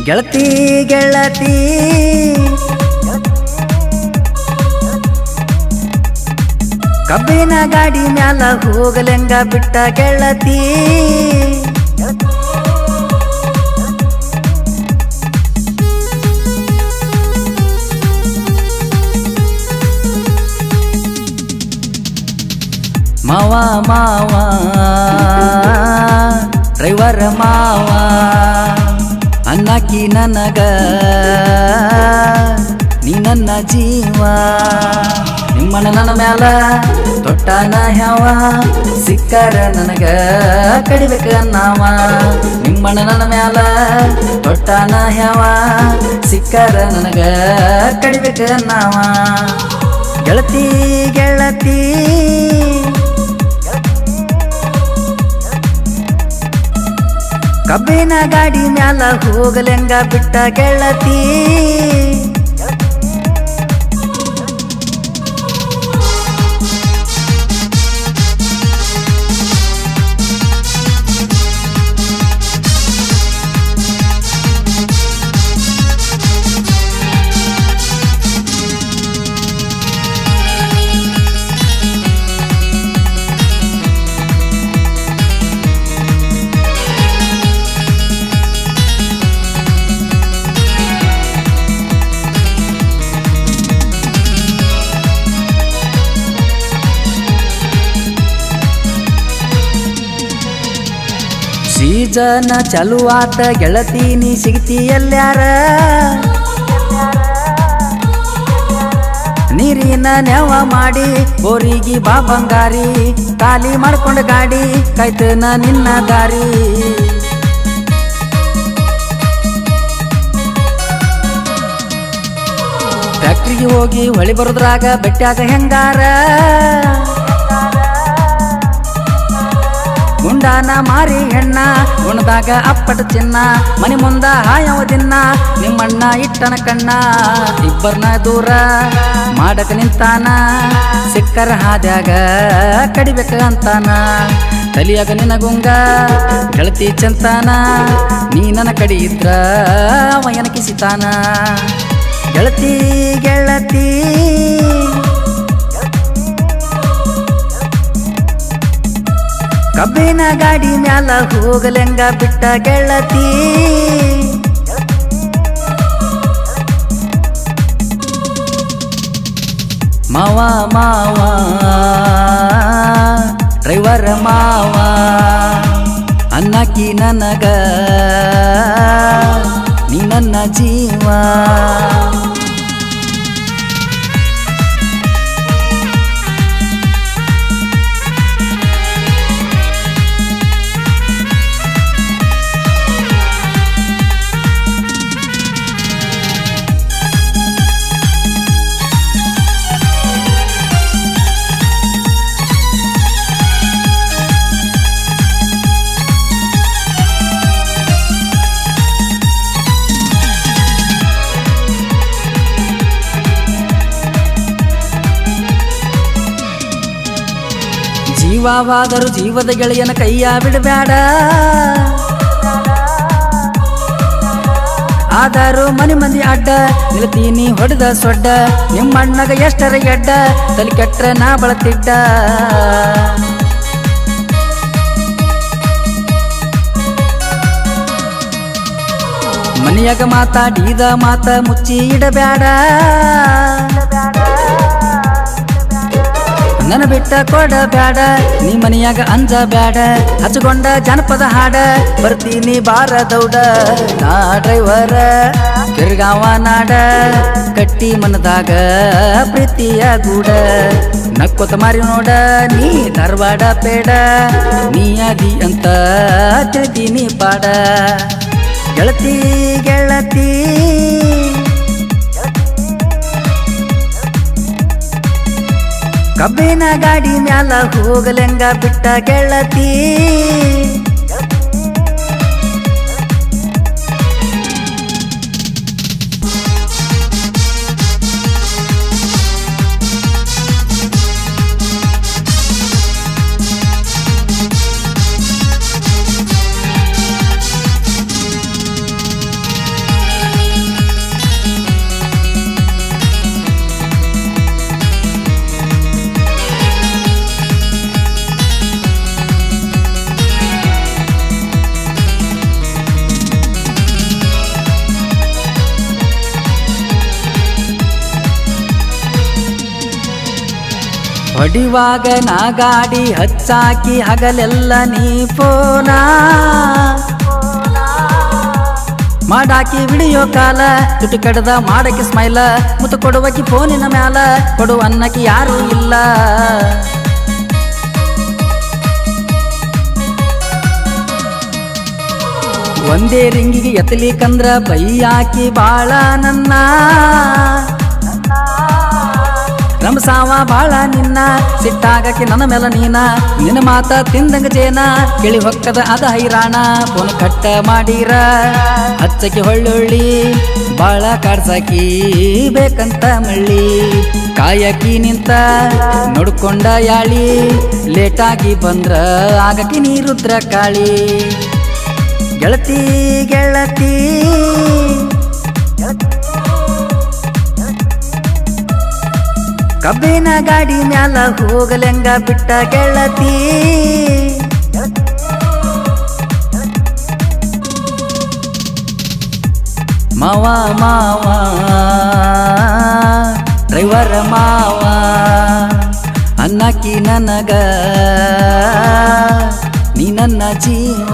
ಗೆಳತಿ ಗೆಳತಿ ಕಬ್ಬಿನ ಗಾಡಿ ಮ್ಯಾಲ ಹೋಗಲೆಂಗ ಬಿಟ್ಟ ಗೆಳತಿ ಮಾವ ಮಾವ ಡ್ರೈವರ್ ಮಾವ ಅನ್ನಕಿ ನನಗ ನೀ ನನ್ನ ಜೀವ ನಿಮ್ಮಣ್ಣ ನನ್ನ ಮ್ಯಾಲ ತೊಟ್ಟಾನ ಹ್ಯಾವ ಸಿಕ್ಕರ ನನಗ ಕಡಿಬೇಕ ನಾವ ನಿಮ್ಮಣ್ಣ ನನ್ನ ಮ್ಯಾಲ ತೊಟ್ಟಾನ ಹ್ಯಾವ ಸಿಕ್ಕರ ನನಗ ಕಡಿಬೇಕ ನಾವ ಗೆಳತಿ ಗೆಳತಿ ಕಬ್ಬಿನ ಗಾಡಿ ಮ್ಯಾಲ ಹೋಗಲೆಂಗ ಬಿಟ್ಟ ಗೆಳತಿ ಸೀಜನ ಚಲುವಾತ ಗೆಳತಿ ನೀ ಸಿಗ್ತಿ ಎಲ್ಲ್ಯಾರ ನೀರಿನ ನೆವ ಮಾಡಿ ಬೋರಿಗೆ ಬಾ ಬಂಗಾರಿ ಖಾಲಿ ಮಾಡ್ಕೊಂಡ ಗಾಡಿ ಕಾಯ್ತನ ನಿನ್ನ ದಾರಿ ಫ್ಯಾಕ್ಟ್ರಿಗೆ ಹೋಗಿ ಹೊಳಿ ಬರೋದ್ರಾಗ ಬೆಟ್ಟಾಗ ಹೆಂಗಾರ ಗುಂಡಾನ ಮಾರಿ ಹೆಣ್ಣ ಗುಣದಾಗ ಅಪ್ಪಟ ಚಿನ್ನ ಮನಿ ಮುಂದ ಹಾಯವ ದಿನ್ನ ನಿಮ್ಮಣ್ಣ ಇಟ್ಟನ ಕಣ್ಣ ಇಬ್ಬರನ್ನ ದೂರ ಮಾಡಕ ನಿಂತಾನ ಸಿಕ್ಕರ ಹಾದ್ಯಾಗ ಕಡಿಬೇಕ ಅಂತಾನ ತಲಿಯಾಗ ನಿನ್ನ ಗುಂಗ ಗೆಳತಿ ಚಂತಾನ ನೀ ನನ್ನ ಕಡಿ ಇದ್ರ ಅವ ಎನಕಿಸಿತಾನ ಗೆಳತಿ ಗೆಳತಿ ಕಬ್ಬಿನ ಗಾಡಿ ಮ್ಯಾಲ ಹೋಗಲೆಂಗ ಬಿಟ್ಟ ಗೆಳತಿ ಮಾವ ಮಾವ ಡ್ರೈವರ್ ಮಾವ ಅನ್ನಕಿ ನನಗ ನೀ ನನ್ನ ಜೀವ ಜೀವವಾದರೂ ಜೀವದ ಗೆಳೆಯನ ಕೈಯ ಬಿಡಬೇಡ ಆದರೂ ಮನಿ ಮಂದಿ ಅಡ್ಡ ನಿಲ್ತೀನಿ ಹೊಡೆದ ಸೊಡ್ಡ ನಿಮ್ಮಣ್ಣಗ ಎಷ್ಟರ ಎಡ್ಡ ತಲೆ ಕೆಟ್ರ ನಾ ಬಳತಿಡ್ಡ ಮನಿಯಾಗ ಮಾತಾಡಿದ ಮಾತ ಮುಚ್ಚಿ ಇಡಬೇಡ ನನ್ನ ಬಿಟ್ಟ ಕೊಡಬೇಡ ನೀ ಮನಿಯಾಗ ಅಂಜ ಬ್ಯಾಡ ಹಚ್ಕೊಂಡ ಜನಪದ ಹಾಡ ಬರ್ತೀನಿ ಬಾರ ದೌಡ ನಾ ಡ್ರೈವರ ತಿರ್ಗಾವ ನಾಡ ಕಟ್ಟಿ ಮನದಾಗ ಪ್ರೀತಿಯ ಗೂಡ ನಕ್ಕೊತ ಮಾರಿ ನೋಡ ನೀ ಧಾರವಾಡ ಪೇಡ ನೀ ಅದಿ ಅಂತ ತಿಳಿತೀನಿ ಪಾಡ ಗೆಳತಿ ಗೆಳತಿ ಕಬ್ಬಿನ ಗಾಡಿ ಮ್ಯಾಲ ಹೋಗಲೆಂಗ ಬಿಟ್ಟ ಗೆಳತಿ ಹೊಡಿವಾಗ ನಾ ಗಾಡಿ ಹಚ್ಚಾಕಿ ಹಗಲೆಲ್ಲ ನೀ ಫೋನ ಮಾಡಾಕಿ ವಿಡಿಯೋ ಕಾಲ ತುಟಿ ಕಡದ ಮಾಡಕ್ಕೆ ಸ್ಮೈಲ ಮುತ್ತು ಕೊಡುವಕಿ ಫೋನಿನ ಮ್ಯಾಲ ಕೊಡು ಅನ್ನಕ್ಕೆ ಯಾರೂ ಇಲ್ಲ ಒಂದೇ ರಿಂಗಿಗೆ ಎತ್ತಲಿಕಂದ್ರ ಬೈಯಾಕಿ ಬಾಳ ನನ್ನ ರಮಸಾವ ಬಾಳ ನಿನ್ನ ಸಿಟ್ಟಾಗಕ್ಕೆ ನನ್ನ ಮೇಲ ನೀನ ನಿನ್ನ ಮಾತ ತಿಂದಂಗ ಜೇನ ಕೇಳಿ ಹೊಕ್ಕದ ಅದ ಹೈರಾಣ ಫೋನ್ ಕಟ್ಟ ಮಾಡೀರ ಹಚ್ಚಕ್ಕೆ ಹೊಳ್ಳೊಳ್ಳಿ ಬಾಳ ಕಾಡ್ಸಾಕಿ ಬೇಕಂತ ಮಳ್ಳಿ ಕಾಯಕಿ ನಿಂತ ನೋಡ್ಕೊಂಡ ಯಾಳಿ ಲೇಟಾಗಿ ಬಂದ್ರ ಆಗಕಿ ನೀ ರುದ್ರ ಕಾಳಿ ಗೆಳತಿ ಗೆಳತಿ ಕಬ್ಬಿನ ಗಾಡಿ ಮ್ಯಾಲ ಹೋಗಲೆಂಗ ಬಿಟ್ಟ ಗೆಳತಿ ಮಾವ ಮಾವ ಡ್ರೈವರ್ ಮಾವ ಅನ್ನಕಿ ನನಗ ನೀ ನನ್ನ ಜೀವ